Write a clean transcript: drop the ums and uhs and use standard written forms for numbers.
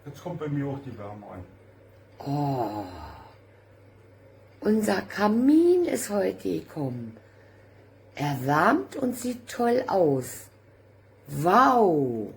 Jetzt kommt bei mir auch die Wärme an. Oh, unser Kamin ist heute gekommen. Er wärmt und sieht toll aus. Wow!